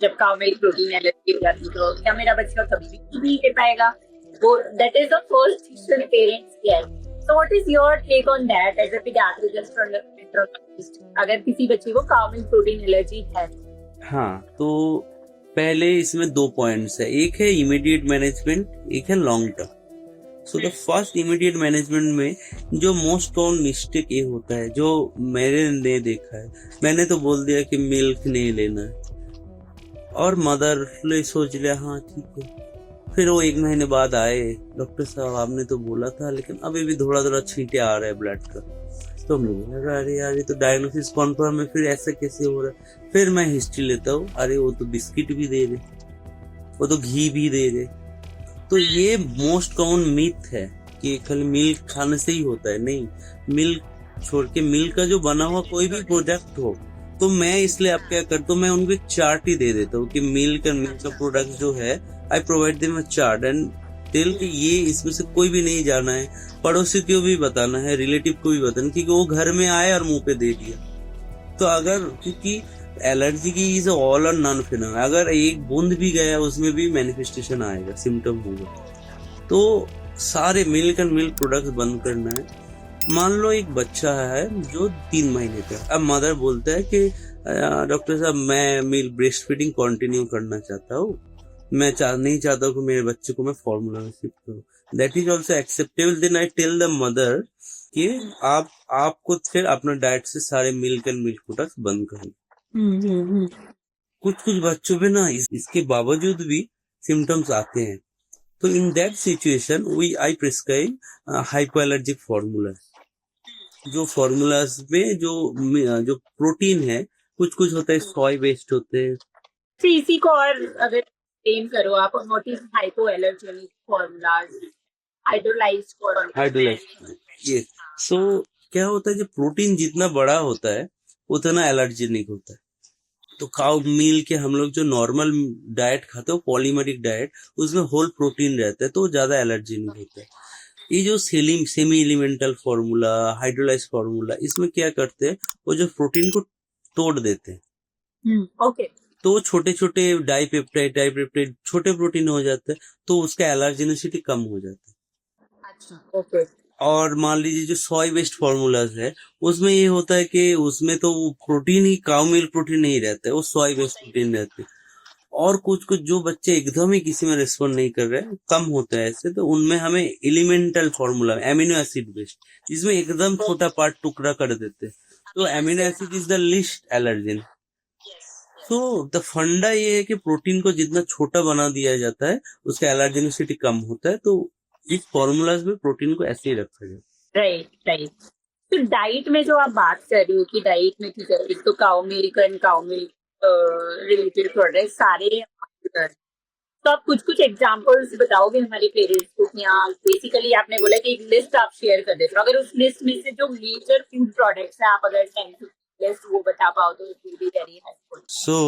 जब cow milk protein allergy हो जाती है तो क्या मेरा बच्चा कभी भी दूध नहीं ले पाएगा? वो that is the first question parents get. So what is your take on that as a paediatrician और एंट्रोलॉजिस्ट, अगर किसी बच्चे को काउ मिल्क प्रोटीन एलर्जी है? हाँ, तो पहले इसमें 2 पॉइंट्स है, एक है इमीडिएट मैनेजमेंट, एक है long term. So the first immediate management में जो मोस्ट कॉमन मिस्टेक ये होता है, जो मैंने देखा है, मैंने तो बोल दिया कि मिल्क नहीं लेना है और मदर ने सोच लिया हाँ ठीक है. फिर वो 1 महीने बाद आए, डॉक्टर साहब आपने तो बोला था लेकिन अभी भी थोड़ा थोड़ा छींटे आ रहा है ब्लड का. तो मुझे लगा अरे यार ये तो डायग्नोसिस कॉन्फर्म है, फिर ऐसा कैसे हो रहा है. फिर मैं हिस्ट्री लेता हूँ, अरे वो तो बिस्किट भी दे रहे, वो तो घी भी दे रहे. तो ये मोस्ट कॉमन मिथ है कि खाली मिल्क खाने से ही होता है. नहीं, मिल्क छोड़ के मिल्क का जो बना हुआ कोई भी प्रोडक्ट हो, तो मैं इसलिए आप क्या करता हूँ, मैं उनको एक चार्ट ही दे देता हूँ कि मिल्क और मिल्क का प्रोडक्ट जो है, I provide them a chart and tell कि ये इसमें से कोई भी नहीं जाना है, पड़ोसी को भी बताना है, रिलेटिव को भी बताना, क्योंकि वो घर में आए और मुंह पे दे दिया. तो अगर क्योंकि एलर्जी की इज ऑल और नन फिनोमेना, अगर एक बूंद भी गया उसमें भी मैनिफेस्टेशन आएगा, सिम्टम होगा. तो सारे मिल्क एंड मिल्क प्रोडक्ट्स बंद करना है. मान लो एक बच्चा है जो 3 महीने का, अब मदर बोलता है कि डॉक्टर साहब मैं मिल्क ब्रेस्ट फीडिंग कंटिन्यू करना चाहता हूँ, मैं नहीं चाहता हूँ कि मेरे बच्चे को मैं फॉर्मूला में शिफ्ट करूँ. That is also acceptable. Then I tell the mother कि आपको फिर अपना डाइट से सारे मिल्क एंड मिल्क प्रोडक्ट्स बंद करें. कुछ बच्चों में ना इसके बावजूद भी सिम्टम्स आते हैं. तो in that situation I prescribe hypoallergenic formula. जो फॉर्मूलाज में जो प्रोटीन है, कुछ होता है सोय बेस्ड होते हैं. तो इसी को और अगर एक्सप्लेन करो आप, what is hypoallergenic formulas, hydrolysed. ये सो क्या होता है, जो प्रोटीन जितना बड़ा होता है उतना एलर्जेनिक होता है. तो काउ मिल्क के हम लोग जो नॉर्मल डाइट खाते हो, पॉलीमेरिक डाइट, उसमें होल प्रोटीन रहता है तो ज्यादा एलर्जेनिक होता है. ये जो semi elemental formula, hydrolyse formula, इसमें क्या करते हैं, वो जो प्रोटीन को तोड़ देते हैं. ओके. तो छोटे छोटे डाइपेप्टाइड छोटे प्रोटीन हो जाते हैं, तो उसका एलर्जेनिसिटी कम हो जाता है. अच्छा, ओके. और मान लीजिए जो सोय बेस्ड फॉर्मूलाज है, उसमें ये होता है कि उसमें तो प्रोटीन ही काउ मिल्क प्रोटीन नहीं रहता है, वो सोय बेस्ड प्रोटीन रहते हैं. और कुछ जो बच्चे एकदम ही किसी में रिस्पॉन्ड नहीं कर रहे हैं, कम होता है ऐसे, तो उनमें हमें elemental formula amino acid based, जिसमें एकदम छोटा पार्ट टुकड़ा कर देते हैं. तो amino acid is the list allergen. तो द फंडा ये है कि प्रोटीन को जितना छोटा बना दिया जाता है, उसका एलर्जेनिसिटी कम होता है. तो इस फॉर्मूलाज में प्रोटीन को ऐसे ही रखा जाए. राइट. तो डाइट में जो आप बात कर रही हो कि डाइट में ठीक है, एक तो cow milk and cow milk related product सारे, तो आप कुछ एग्जांपल्स बताओगे हमारे पेरेंट्स को कि हाँ बेसिकली आपने बोला कि एक लिस्ट आप शेयर कर देते हो, अगर उस लिस्ट में से जो मेजर फूड प्रोडक्ट्स हैं आप अगर 10 to 15 लिस्ट वो बता पाओ तो it will be very helpful. So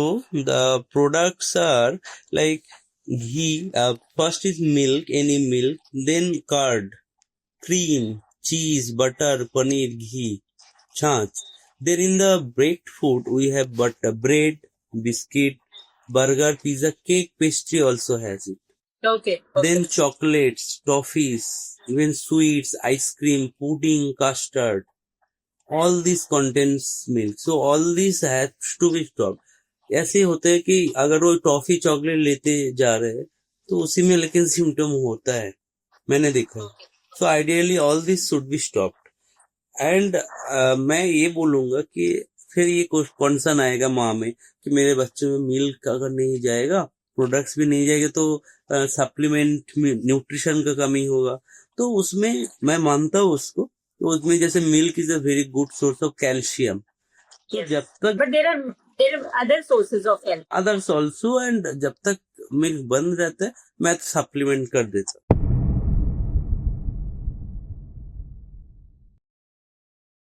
the products are like ghee. First is milk, any milk. Then curd, cream, cheese, butter, paneer, ghee, chach. Then in the baked food we have butter, bread, biscuit, burger, pizza, cake, pastry also has it. Okay. Then chocolates, toffees, even sweets, ice cream, pudding, custard. All this contains milk. So all this has to be stopped. ऐसे होता है कि अगर वो toffee chocolate लेते जा रहे हैं तो उसी में लेकिन सिम्टम होता है, मैंने देखा. So ideally all this should be stopped. And मैं ये बोलूंगा कि फिर ये कंसर्न आएगा माँ में कि मेरे बच्चे में मिल्क अगर नहीं जाएगा, प्रोडक्ट्स भी नहीं जाएगा, तो सप्लीमेंट न्यूट्रिशन का कमी होगा. तो उसमें मैं मानता हूँ उसको, तो उसमें जैसे milk is a very good source of calcium. तो जब तक but there are other sources of health, others also, and जब तक मिल्क बंद रहता है मैं तो सप्लीमेंट कर देता.